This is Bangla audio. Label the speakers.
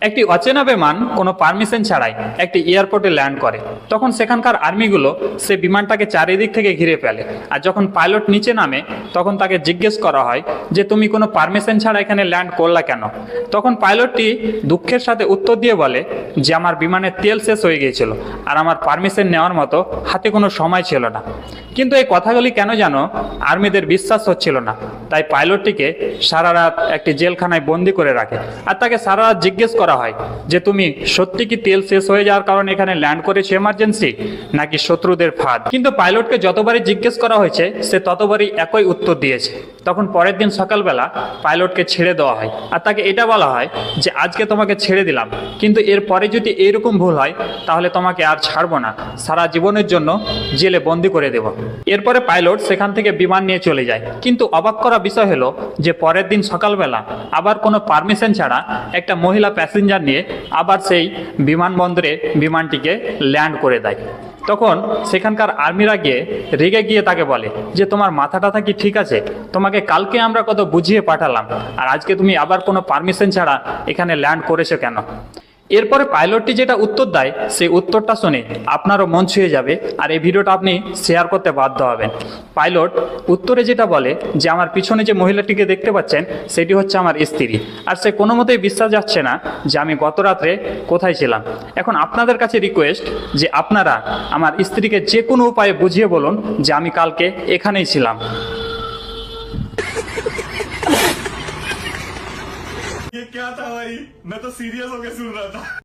Speaker 1: একটি অচেনা বিমান কোনো পারমিশন ছাড়াই একটি এয়ারপোর্টে ল্যান্ড করে। তখন সেখানকার আর্মিগুলো সে বিমানটাকে চারিদিক থেকে ঘিরে ফেলে। আর যখন পাইলট নিচে নামে তখন তাকে জিজ্ঞেস করা হয় যে তুমি কোনো পারমিশন ছাড়া এখানে ল্যান্ড করলা কেন। তখন পাইলটটি দুঃখের সাথে উত্তর দিয়ে বলে যে আমার বিমানের তেল শেষ হয়ে গিয়েছিল আর আমার পারমিশন নেওয়ার মতো হাতে কোনো সময় ছিল না। কিন্তু এই কথাগুলি কেন যেন আর্মিদের বিশ্বাস হচ্ছিল না, তাই পাইলটটিকে সারা রাত একটি জেলখানায় বন্দি করে রাখে। আর তাকে সারা রাত জিজ্ঞেস করা হয় যে তুমি সত্যি কি তেল শেষ হয়ে যাওয়ার কারণে এখানে ল্যান্ড করেছো এমার্জেন্সি, নাকি শত্রুদের ফাঁদ। কিন্তু পাইলটকে যতবারই জিজ্ঞেস করা হয়েছে সে ততবারই একই উত্তর দিয়েছে। তখন পরের দিন সকালবেলা পাইলটকে ছেড়ে দেওয়া হয় আর তাকে এটা বলা হয় যে আজকে তোমাকে ছেড়ে দিলাম, কিন্তু এরপরে যদি এইরকম ভুল হয় তাহলে তোমাকে আর ছাড়বো না, সারা জীবনের জন্য জেলে বন্দি করে দেব। এরপরে পাইলট সেখান থেকে বিমান নিয়ে চলে যায়। কিন্তু অবাক করা বিষয় হলো যে পরের দিন সকালবেলা আবার কোনো পারমিশন ছাড়া একটা মহিলা প্যাসেঞ্জার নিয়ে আবার সেই বিমানবন্দরে বিমানটিকে ল্যান্ড করে দেয়। তখন সেখানকার আর্মিরা গিয়ে রেগে গিয়ে তাকে বলে যে তোমার মাথা টাথা কি ঠিক আছে, তোমাকে কালকে আমরা কত বুঝিয়ে পাঠালাম আর আজকে তুমি আবার কোনো পারমিশন ছাড়া এখানে ল্যান্ড করেছো কেন। এরপরে পাইলটটি যেটা উত্তর দেয় সেই উত্তরটা শুনে আপনারও মন ছুঁয়ে যাবে আর এই ভিডিওটা আপনি শেয়ার করতে বাধ্য হবেন। পাইলট উত্তরে যেটা বলে যে আমার পিছনে যে মহিলাটিকে দেখতে পাচ্ছেন সেটি হচ্ছে আমার স্ত্রী, আর সে কোনো মতেই বিশ্বাস যাচ্ছে না যে আমি গত রাত্রে কোথায় ছিলাম। এখন আপনাদের কাছে রিকোয়েস্ট যে আপনারা আমার স্ত্রীকে যে কোনো উপায়ে বুঝিয়ে বলুন যে আমি কালকে এখানেই ছিলাম।
Speaker 2: ये क्या था भाई, मैं तो सीरियस होके सुन रहा था।